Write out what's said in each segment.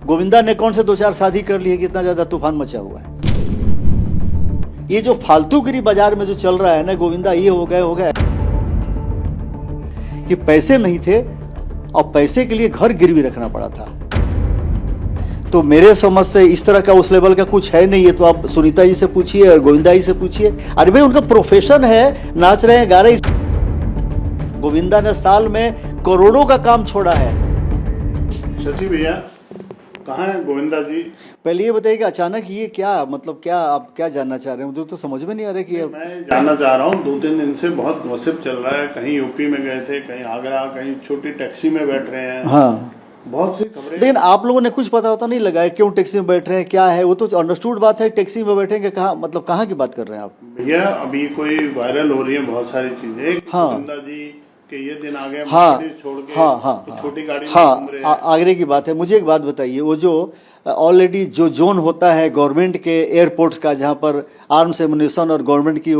गोविंदा ने कौन से 2-4 शादी कर ली है कि इतना ज्यादा तूफान मचा हुआ है। ये जो फालतूगिरी बाजार में जो चल रहा है ना, गोविंदा ये हो गए कि पैसे नहीं थे और पैसे के लिए घर गिरवी रखना पड़ा था। तो मेरे समझ से इस तरह का उस लेवल का कुछ है नहीं। ये तो आप सुनीता जी से पूछिए और गोविंदा जी से पूछिए। अरे भाई उनका प्रोफेशन है, नाच रहे हैं, गा रहे हैं। गोविंदा ने साल में करोड़ों का काम छोड़ा है। शशि भैया कहाँ है गोविंदा जी? पहले ये बताइए कि अचानक ये क्या, मतलब क्या आप क्या जानना चाह रहे हैं? मुझे तो समझ में नहीं आ रहा कि मैं जानना चाह रहा हूँ, 2-3 दिन से बहुत गॉसिप चल रहा है। कहीं यूपी में गए थे, कहीं आगरा, कहीं छोटी टैक्सी में बैठ रहे हैं। हाँ, बहुत सी खबरें। लेकिन आप लोगों ने कुछ पता होता नहीं लगा है क्यों टैक्सी में बैठ रहे हैं, क्या है? वो तो अंडरस्टूड बात है, टैक्सी में बैठेंगे कहाँ, मतलब कहाँ की बात कर रहे हैं आप? भैया अभी कोई वायरल हो रही है बहुत सारी चीजें। हाँ। गोविंदा जी के ये दिन आ गए, हाँ छोड़ के हाँ छोटी गाड़ी में हाँ घूम रहे हाँ, हैं। आगरे की बात है। मुझे एक बात बताइए, वो जो ऑलरेडी जो जोन होता है गवर्नमेंट के एयरपोर्ट्स का, जहाँ पर आर्म्स एमुनिशन और गवर्नमेंट की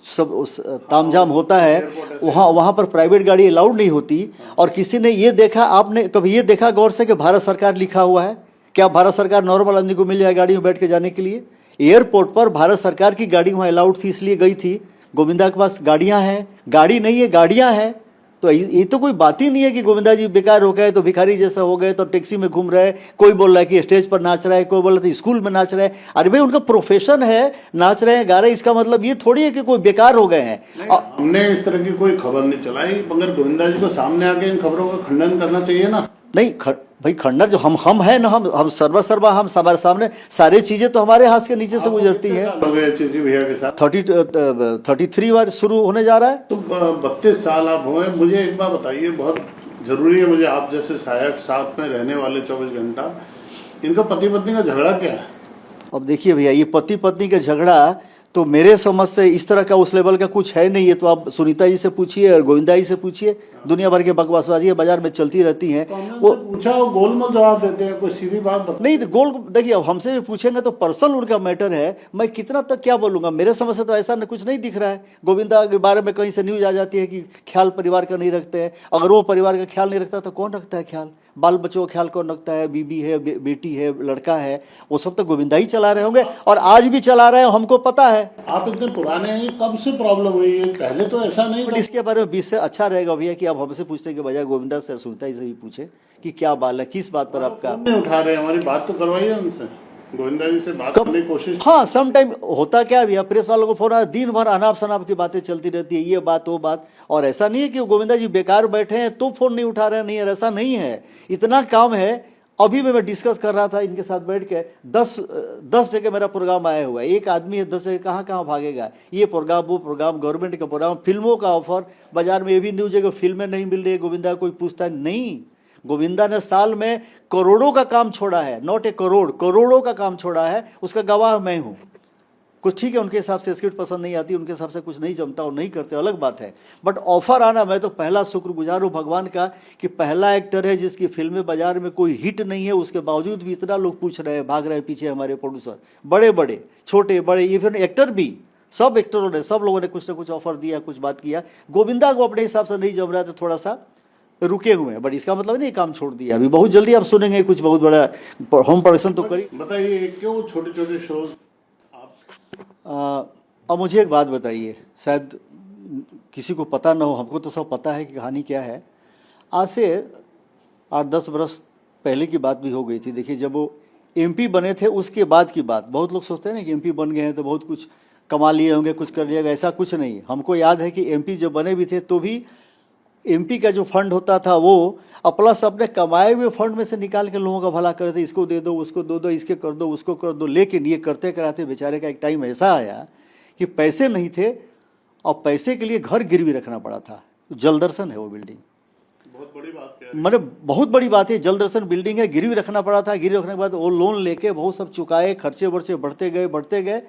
सब तामझाम होता है, वहाँ पर प्राइवेट गाड़ी अलाउड नहीं होती। और किसी ने ये देखा, आपने कभी ये देखा गौर से कि भारत सरकार लिखा हुआ है? क्या भारत सरकार नॉर्मल आदमी को मिल जाए गाड़ी में बैठ के जाने के लिए? एयरपोर्ट पर भारत सरकार की गाड़ी वहाँ अलाउड थी, इसलिए गई थी। गोविंदा के पास गाड़ियाँ हैं, गाड़ी नहीं है, गाड़ियाँ हैं। तो ये तो कोई बात ही नहीं है कि गोविंदा जी बेकार हो गए तो भिखारी जैसा हो गए, तो टैक्सी में घूम रहे हैं। कोई बोल रहा है कि स्टेज पर नाच रहा है, कोई बोल रहा है स्कूल में नाच रहा है। अरे भाई उनका प्रोफेशन है, नाच रहे हैं, गा रहे हैं। इसका मतलब ये थोड़ी है कि कोई बेकार हो गए हैं। हमने इस तरह की कोई खबर नहीं चलाई, मगर गोविंदा जी को सामने आके इन खबरों का खंडन करना चाहिए ना। नहीं भाई, खंडर जो हम हैं ना, हम सर्वा हम हमारे सामने सारी चीजें तो हमारे हाथ के नीचे से गुजरती है। शशि भैया के साथ 33 बार शुरू होने जा रहा है। तो 32 साल आप हुए। मुझे एक बात बताइए, बहुत जरूरी है मुझे, आप जैसे सहायक साथ में रहने वाले 24 घंटा, इनका पति पत्नी का झगड़ा क्या है? अब देखिए भैया, ये पति पत्नी का झगड़ा तो मेरे समझ से इस तरह का उस लेवल का कुछ है नहीं। ये तो आप सुनीता जी से पूछिए और गोविंदा जी से पूछिए। दुनिया भर के बकवासबाजी बाजार में चलती रहती हैं। वो पूछा, वो गोलमोल जवाब देते हैं, कोई सीधी बात नहीं तो गोल, देखिए अब हमसे भी पूछेंगे तो पर्सनल उनका मैटर है। मैं कितना तक क्या बोलूंगा? मेरे समझ से तो ऐसा कुछ नहीं दिख रहा है। गोविंदा के बारे में कहीं से न्यूज आ जाती है कि ख्याल परिवार का नहीं रखते हैं। अगर वो परिवार का ख्याल नहीं रखता तो कौन रखता है ख्याल? बाल बच्चों का ख्याल कौन रखता है? बीबी है, बेटी है, लड़का है, वो सब तो गोविंदा ही चला रहे होंगे और आज भी चला रहे हैं, हमको पता है। आप इतने पुराने हैं, कब से प्रॉब्लम हुई है? पहले तो ऐसा नहीं था। इसके बारे में 20 से अच्छा रहेगा भैया कि आप हमसे पूछने के बजाय गोविंदा से, सुनीता जी से भी पूछे कि क्या बाल है, किस बात पर आपका। नहीं उठा रहे, हमारी बात तो करवाइए उनसे, गोविंदा जी से बात करने की कोशिश। हाँ, सम टाइम होता क्या भैया, प्रेस वालों को फोन आया, दिन भर अनाप शनाप की बातें चलती रहती है, ये बात वो बात। और ऐसा नहीं है कि गोविंदा जी बेकार बैठे हैं तो फोन नहीं उठा रहे हैं, नहीं है, ऐसा नहीं है। इतना काम है। अभी मैं डिस्कस कर रहा था इनके साथ बैठ के, 10 जगह मेरा प्रोग्राम आया हुआ है। एक आदमी है, 10 जगह कहाँ कहाँ भागेगा? ये प्रोग्राम, वो प्रोग्राम, गवर्नमेंट का प्रोग्राम, फिल्मों का ऑफर, बाजार में ये भी न्यूज है कि फिल्में नहीं मिल रही है गोविंदा, कोई पूछता है नहीं। गोविंदा ने साल में करोड़ों का काम छोड़ा है, नॉट ए करोड़, करोड़ों का काम छोड़ा है। उसका गवाह मैं हूँ। कुछ ठीक है, उनके हिसाब से स्क्रिप्ट पसंद नहीं आती, उनके हिसाब से कुछ नहीं जमता और नहीं करते, अलग बात है। बट ऑफर आना, मैं तो पहला शुक्रगुजार हूँ भगवान का कि पहला एक्टर है जिसकी फिल्में बाजार में कोई हिट नहीं है, उसके बावजूद भी इतना लोग पूछ रहे हैं, भाग रहे हैं पीछे हमारे प्रोड्यूसर, बड़े बड़े, छोटे बड़े, इवन एक्टर भी, सब एक्टरों ने, सब लोगों ने कुछ ना कुछ ऑफर दिया, कुछ बात किया। गोविंदा को अपने हिसाब से नहीं जम रहा है तो थोड़ा सा रुके हुए हैं। बट इसका मतलब नहीं काम छोड़ दिया। अभी बहुत जल्दी आप सुनेंगे कुछ बहुत बड़ा होम प्रोडक्शन तो करी। बताइए क्यों छोटे छोटे शोज आप? अब मुझे एक बात बताइए, शायद किसी को पता ना हो, हमको तो सब पता है कि कहानी क्या है। आज से 8-10 बरस पहले की बात भी हो गई थी। देखिए, जब वो एमपी बने थे उसके बाद की बात। बहुत लोग सोचते हैं ना कि एमपी बन गए हैं तो बहुत कुछ कमा लिए होंगे, कुछ कर लिएगा, ऐसा कुछ नहीं। हमको याद है कि एमपी जब बने भी थे तो भी एमपी का जो फंड होता था वो प्लस अपने कमाए हुए फंड में से निकाल के लोगों का भला कर थे। इसको दे दो, उसको दो, इसके कर दो, उसको कर दो। लेकिन ये करते कराते बेचारे का एक टाइम ऐसा आया कि पैसे नहीं थे और पैसे के लिए घर गिरवी रखना पड़ा था। जलदर्शन है वो बिल्डिंग, बहुत बड़ी बात है, मैंने बहुत बड़ी बात है। जलदर्शन बिल्डिंग है, गिरवी रखना पड़ा था। गिरवी रखने के बाद वो लोन लेके बहुत सब चुकाए, खर्चे वर्चे बढ़ते गए।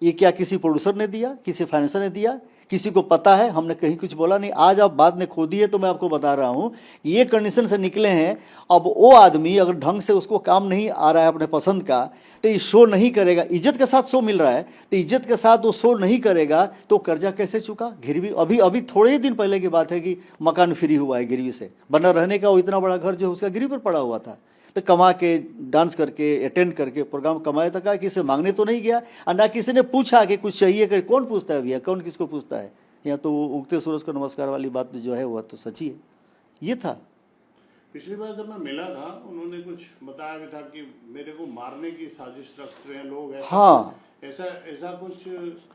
ये क्या किसी प्रोड्यूसर ने दिया, किसी फाइनेंसर ने दिया? किसी को पता है? हमने कहीं कुछ बोला नहीं। आज आप बात ने खो दी है तो मैं आपको बता रहा हूँ, ये कंडीशन से निकले हैं। अब वो आदमी अगर ढंग से उसको काम नहीं आ रहा है अपने पसंद का तो ये शो नहीं करेगा। इज्जत के साथ शो मिल रहा है तो इज्जत के साथ वो शो नहीं करेगा तो कर्जा कैसे चुका? गिरवी अभी थोड़े ही दिन पहले की बात है कि मकान फ्री हुआ है गिरवी से। बना रहने का वो इतना बड़ा घर जो उसका गिरवी पर पड़ा हुआ था। तो कमा के डांस करके अटेंड करके प्रोग्राम कमाया था, कहा किसी से मांगने तो नहीं गया और ना किसी ने पूछा कि कुछ चाहिए कर। कौन पूछता है भैया, कौन किसको पूछता है। यहाँ तो उगते सूरज को नमस्कार वाली बात जो है वह तो सच्ची है। ये था। पिछली बार जब मैं मिला था उन्होंने कुछ बताया भी था कि मेरे को मारने की साजिश रखते हैं लोग, ऐसा हाँ ऐसा ऐसा कुछ।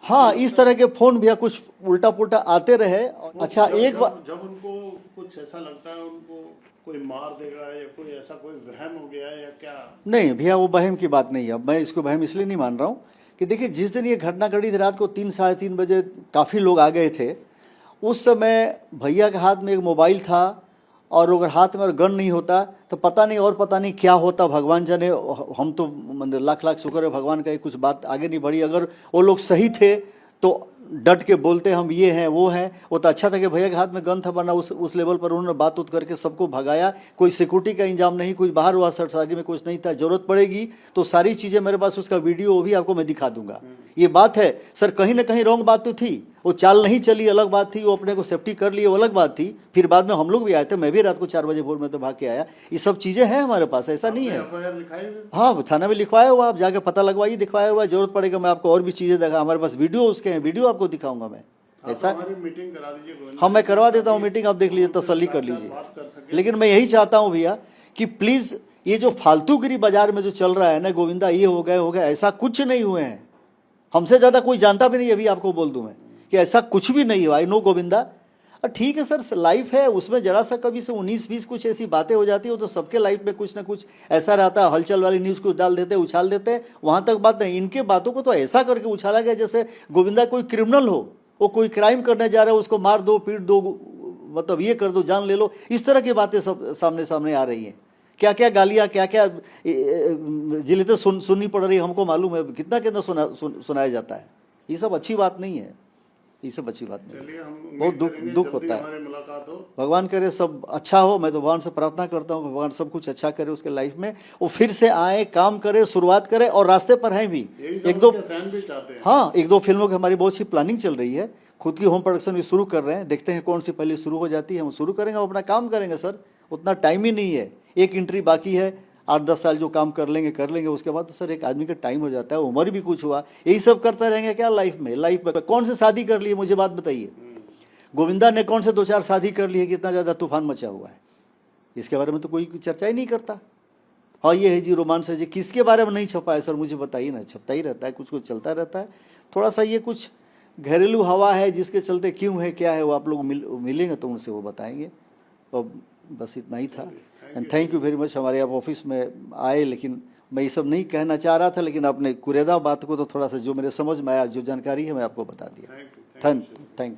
हाँ, इस तरह के फोन भैया कुछ उल्टा पुल्टा आते रहे। अच्छा एक बार जब उनको कुछ ऐसा लगता है उनको कोई मार देगा या कोई ऐसा कोई वहम हो गया है या क्या? नहीं भैया, वो वहम की बात नहीं है। मैं इसको वहम इसलिए नहीं मान रहा हूँ कि देखिए, जिस दिन ये घटना घटी थी रात को 3 साढ़े 3 बजे काफ़ी लोग आ गए थे। उस समय भैया के हाथ में एक मोबाइल था, और अगर हाथ में गन नहीं होता तो पता नहीं क्या होता, भगवान जाने। हम तो लाख लाख शुक्र है भगवान का, कुछ बात आगे नहीं बढ़ी। अगर वो लोग सही थे तो डट के बोलते हम ये हैं वो हैं, वो तो अच्छा था कि भैया के हाथ में गन था, वरना उस लेवल पर उन्होंने बात उत करके सबको भगाया। कोई सिक्योरिटी का इंतजाम नहीं, कुछ बाहर हुआ सरसाजी में कुछ नहीं था। जरूरत पड़ेगी तो सारी चीज़ें मेरे पास, उसका वीडियो वो भी आपको मैं दिखा दूंगा। ये बात है सर, कहीं ना कहीं रॉन्ग बात तो थी, वो चाल नहीं चली अलग बात थी, वो अपने को सेफ्टी कर लिए वो अलग बात थी। फिर बाद में हम लोग भी आए थे, मैं भी रात को 4 बजे भोर में तो भाग के आया। ये सब चीज़ें हैं हमारे पास, ऐसा नहीं है। हाँ, थाना में लिखवाया हुआ, आप जाके पता लगवाइए, दिखवाया हुआ। जरूरत पड़ेगा मैं आपको और भी चीज़ें दिखा, हमारे पास वीडियो उसके हैं, वीडियो आपको दिखाऊंगा मैं। ऐसा मीटिंग करा दीजिए। हाँ, मैं करवा देता हूँ मीटिंग, आप देख लीजिए, तसल्ली कर लीजिए। लेकिन मैं यही चाहता हूँ भैया कि प्लीज़ ये जो फालतूगिरी बाजार में जो चल रहा है ना, गोविंदा ये हो गया, ऐसा कुछ नहीं हुए हैं। हमसे ज़्यादा कोई जानता भी नहीं, अभी आपको बोल दूं मैं कि ऐसा कुछ भी नहीं हुआ। I know Govinda. ठीक है सर, लाइफ है, उसमें जरा सा कभी से 19-20 कुछ ऐसी बातें हो जाती हो तो सबके लाइफ में कुछ ना कुछ ऐसा रहता है। हलचल वाली न्यूज़ कुछ डाल देते, उछाल देते, वहाँ तक बात नहीं। इनके बातों को तो ऐसा करके उछाला गया जैसे गोविंदा कोई क्रिमिनल हो, वो कोई क्राइम करने जा रहा है, उसको मार दो, पीट दो, मतलब ये कर दो, जान ले लो। इस तरह की बातें सब सामने आ रही हैं। क्या क्या गालियाँ, क्या क्या जिले सुननी पड़ रही है, हमको मालूम है। कितना सुनाया जाता है। ये सब अच्छी बात नहीं है, ये सब अच्छी बात नहीं है। बहुत दुख होता है। भगवान करे सब अच्छा हो। मैं तो भगवान से प्रार्थना करता हूँ कि भगवान सब कुछ अच्छा करे उसके लाइफ में, वो फिर से आए, काम करे, शुरुआत करे। और रास्ते पर हैं भी एक दो फैन भी चाहते हैं। हाँ, 1-2 फिल्मों की हमारी बहुत सी प्लानिंग चल रही है। खुद की होम प्रोडक्शन भी शुरू कर रहे हैं, देखते हैं कौन सी पहले शुरू हो जाती है, हम शुरू करेंगे, हम अपना काम करेंगे सर। उतना टाइम ही नहीं है, एक एंट्री बाकी है, 8-10 साल जो काम कर लेंगे, उसके बाद तो सर एक आदमी का टाइम हो जाता है, उम्र भी कुछ हुआ, यही सब करता रहेंगे क्या लाइफ में कौन से शादी कर ली है, मुझे बात बताइए। गोविंदा ने कौन से 2-4 शादी कर ली है, कितना ज़्यादा तूफान मचा हुआ है, इसके बारे में तो कोई चर्चा ही नहीं करता। हाँ, ये है जी रोमांस है जी, किसके बारे में नहीं छपा है सर, मुझे बताइए ना। छपता ही रहता है, कुछ कुछ चलता रहता है। थोड़ा सा ये कुछ घरेलू हवा है जिसके चलते क्यों है क्या है, वो आप लोग मिलेंगे तो उनसे वो बताएंगे। तो बस इतना ही था। And thank you very much, हमारे आप ऑफिस में आए। लेकिन मैं ये सब नहीं कहना चाह रहा था, लेकिन आपने कुरेदा बात को तो थोड़ा सा जो मेरे समझ में आया, जो जानकारी है मैं आपको बता दिया। Thank you.